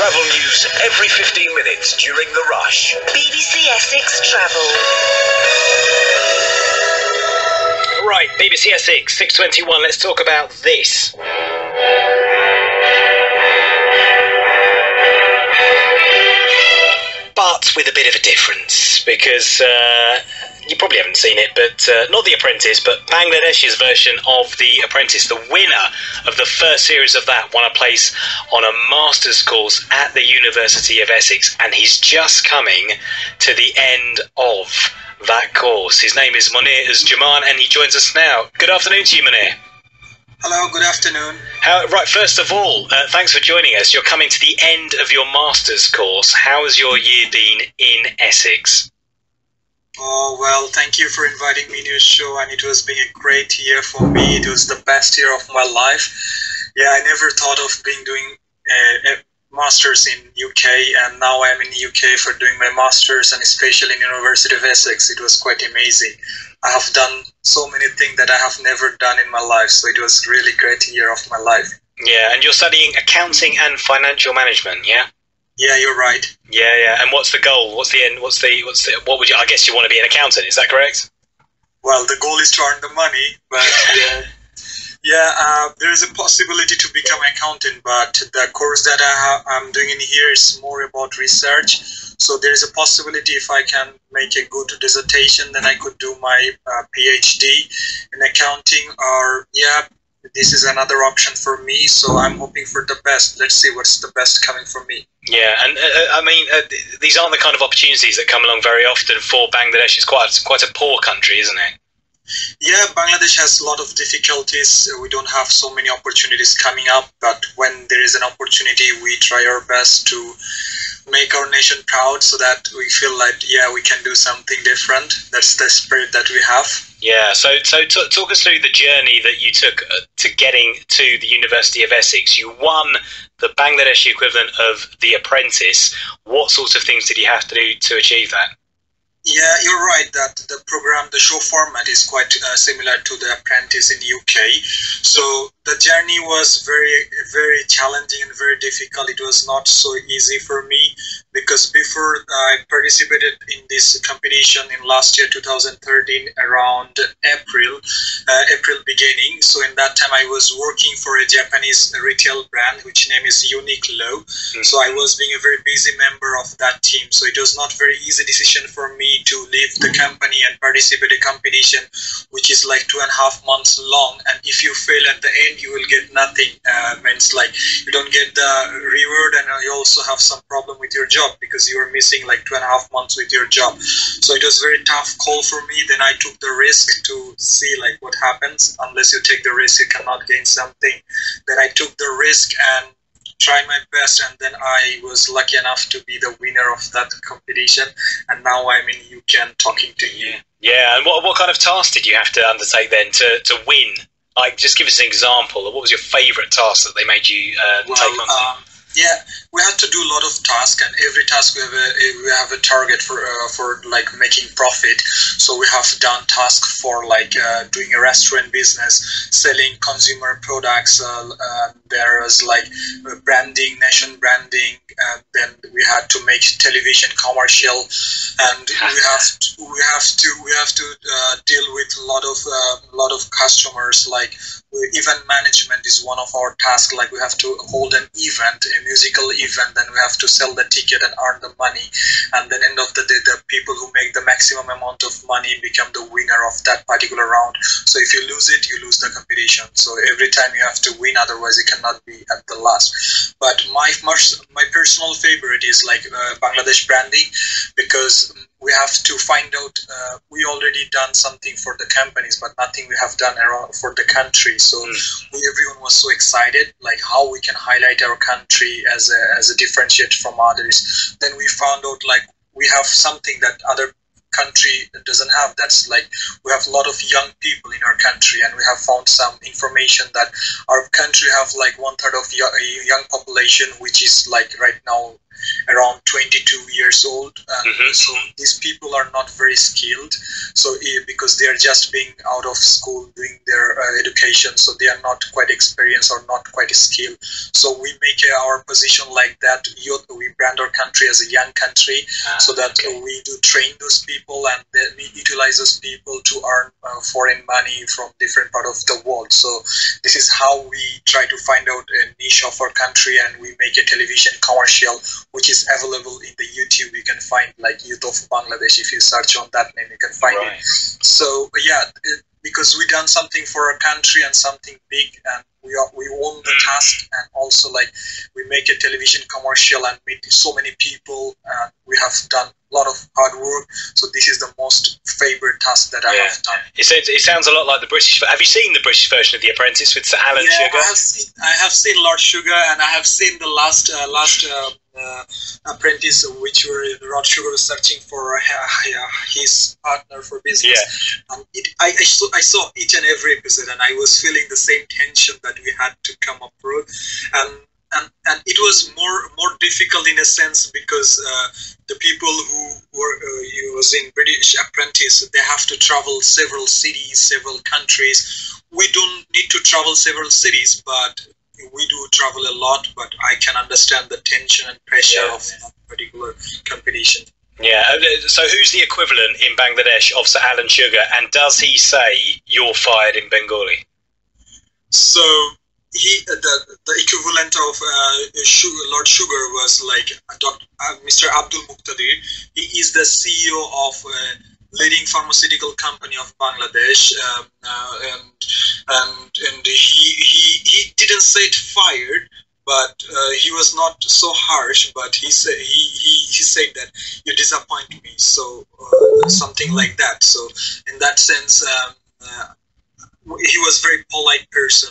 Travel news every 15 minutes during the rush. BBC Essex Travel. Right, BBC Essex, 6:21, let's talk about this. But with a bit of a difference, because you probably haven't seen it, but not The Apprentice, but Bangladesh's version of The Apprentice. The winner of the first series of that won a place on a master's course at the University of Essex, and he's just coming to the end of that course. His name is Munir Jaman, and he joins us now. Good afternoon to you, Munir. Hello, good afternoon. Right, first of all, thanks for joining us. You're coming to the end of your master's course. How has your year been in Essex? Oh, well, thank you for inviting me to your show, and it was being a great year for me. It was the best year of my life. Yeah, I never thought of doing a master's in UK, and now I'm in UK for doing my master's, and especially in University of Essex. It was quite amazing. I have done so many things that I have never done in my life, so it was really great year of my life. Yeah, and you're studying accounting and financial management, yeah? Yeah, you're right. Yeah. And what's the goal? What's the end? What would you? I guess you want to be an accountant. Is that correct? Well, the goal is to earn the money, but there is a possibility to become an accountant. But the course that I'm doing in here is more about research. So there is a possibility if I can make a good dissertation, then I could do my PhD in accounting. Or this is another option for me. So I'm hoping for the best. Let's see what's the best coming for me. Yeah, and I mean, these aren't the kind of opportunities that come along very often for Bangladesh. It's quite a poor country, isn't it? Yeah, Bangladesh has a lot of difficulties. We don't have so many opportunities coming up, but when there is an opportunity, we try our best to make our nation proud so that we feel like, we can do something different. That's the spirit that we have. Yeah, so talk us through the journey that you took to getting to the University of Essex. You won the Bangladeshi equivalent of The Apprentice. What sorts of things did you have to do to achieve that? Yeah, you're right that the program, the show format is quite similar to The Apprentice in UK. So the journey was very, very challenging and very difficult. It was not so easy for me because before I participated in this competition in last year, 2013, around April beginning. So in that time I was working for a Japanese retail brand, which name is Uniqlo. So I was being a very busy member of that team. So it was not very easy decision for me to leave the company and participate in a competition which is like 2.5 months long, and if you fail at the end you will get nothing. Means like you don't get the reward, and you also have some problem with your job because you are missing like 2.5 months with your job. So it was very tough call for me. Then I took the risk to see like what happens. Unless you take the risk you cannot gain something. Then I took the risk and try my best, and then I was lucky enough to be the winner of that competition, and now I'm in UK and talking to you. Yeah, and what kind of task did you have to undertake then to win? Like, just give us an example. What was your favourite task that they made you take on? We had to do a lot of tasks, and every task we have a target for like making profit. So we have done tasks for like doing a restaurant business, selling consumer products. There was like branding, nation branding, and then we had to make television commercial, and we have to deal with a lot of customers. Like event management is one of our tasks. Like we have to hold an event, a musical event, then we have to sell the ticket and earn the money, and then end of the day the people who make the maximum amount of money become the winner of that particular round. So if you lose it, you lose the competition. So every time you have to win, otherwise you cannot be at the last. But my personal favorite is like Bangladesh branding, because we have to find out, we already done something for the companies, but nothing we have done around for the country. So everyone was so excited, like how we can highlight our country as a differentiate from others. Then we found out like we have something that other country doesn't have. That's like we have a lot of young people in our country, and we have found some information that our country have like 1/3 of young population, which is like right now around 22 years old. So these people are not very skilled. So because they are just being out of school doing their education, so they are not quite experienced or not quite skilled. So we make our position like that. We brand our country as a young country, so that we do train those people, and then we utilize those people to earn foreign money from different part of the world. So this is how we try to find out a niche of our country, and we make a television commercial which is available in the YouTube. You can find like Youth of Bangladesh. If you search on that name, you can find it. So yeah, because we done something for our country and something big, and we own the task, and also like we make a television commercial and meet so many people, and we have done a lot of hard work. So this is the most favorite task that I have done. It sounds a lot like the British. Have you seen the British version of The Apprentice with Sir Alan Sugar? I have seen Lord Sugar, and I have seen the last Apprentice, which were Lord Sugar was searching for his partner for business. I saw each and every episode, and I was feeling the same tension that we had to come up with, and it was more difficult in a sense, because the people who were was in British Apprentice, they have to travel several cities, several countries. We don't need to travel several cities, but we do travel a lot. But I can understand the tension and pressure of that particular competition. Yeah, so who's the equivalent in Bangladesh of Sir Alan Sugar, and does he say "you're fired" in Bengali? So the equivalent of Lord Sugar was like Mr. Abdul Muqtadir. He is the CEO of a leading pharmaceutical company of Bangladesh, and he didn't say it fired, but he was not so harsh. But he said that you disappoint me, so something like that. So in that sense, he was very polite person,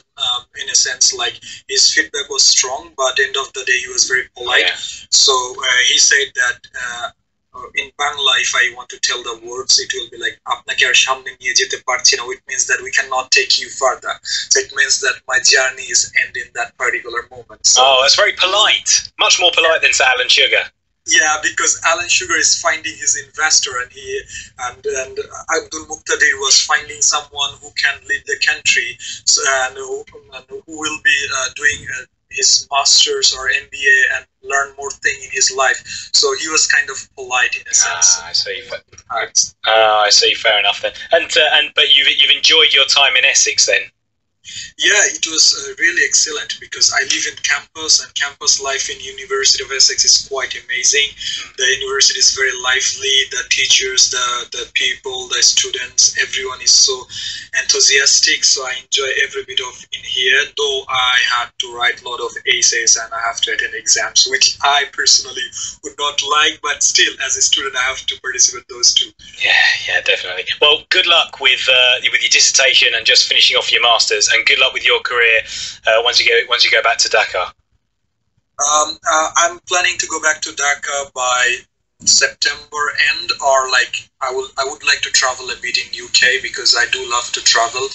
in a sense, like his feedback was strong, but end of the day he was very polite. So he said that in Bangla, if I want to tell the words, it will be like "Apnake ar samne niye jete parchi na," which means that we cannot take you further. So it means that my journey is end in that particular moment. So, that's very polite, much more polite than Sir Alan Sugar. Yeah, because Alan Sugar is finding his investor, and Abdul Muqtadir was finding someone who can lead the country, so, and who will be doing his master's or MBA and learn more thing in his life. So he was kind of polite in a sense. I see. I see. Fair enough then. But you've enjoyed your time in Essex then? Yeah, it was really excellent, because I live in campus, and campus life in University of Essex is quite amazing. The university is very lively. The teachers, the people, the students, everyone is so enthusiastic. So I enjoy every bit of in here, though I had to write a lot of essays and I have to attend exams, which I personally would not like, but still, as a student, I have to participate those two. Yeah, definitely. Well, good luck with your dissertation and just finishing off your masters, and good luck with your career once you go back to Dhaka. I'm planning to go back to Dhaka by September end, or like I would like to travel a bit in UK, because I do love to travel.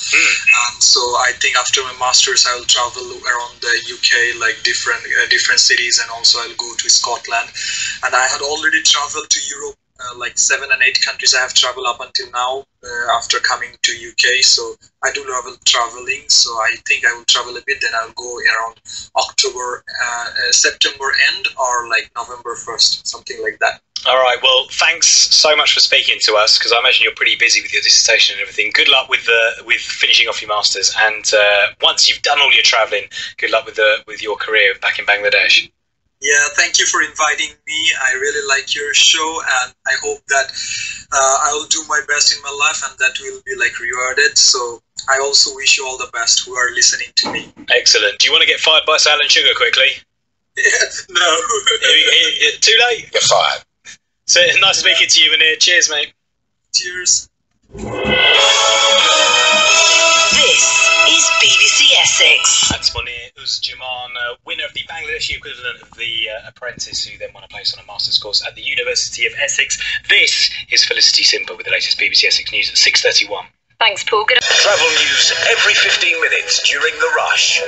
So I think after my masters I will travel around the UK, like different cities, and also I'll go to Scotland. And I had already traveled to Europe, like 7 and 8 countries I have traveled up until now, after coming to UK. So I do love traveling, so I think I will travel a bit, then I'll go around September end, or like November 1st, something like that. All right, well, thanks so much for speaking to us, because I imagine you're pretty busy with your dissertation and everything. Good luck with finishing off your masters, and once you've done all your travelling, good luck with your career back in Bangladesh. Yeah, thank you for inviting me. I really like your show, and I hope that I will do my best in my life, and that will be like rewarded. So I also wish you all the best who are listening to me. Excellent. Do you want to get fired by Sir Alan Sugar quickly? No. Too late? You're fired. So nice speaking to you, Munir. Cheers, mate. Cheers. This is BBC Essex. That's Munir Uzjaman, winner of the Bangladeshi equivalent of The Apprentice, who then won a place on a master's course at the University of Essex. This is Felicity Simper with the latest BBC Essex news at 6:31. Thanks, Paul. Good. Travel news every 15 minutes during the rush.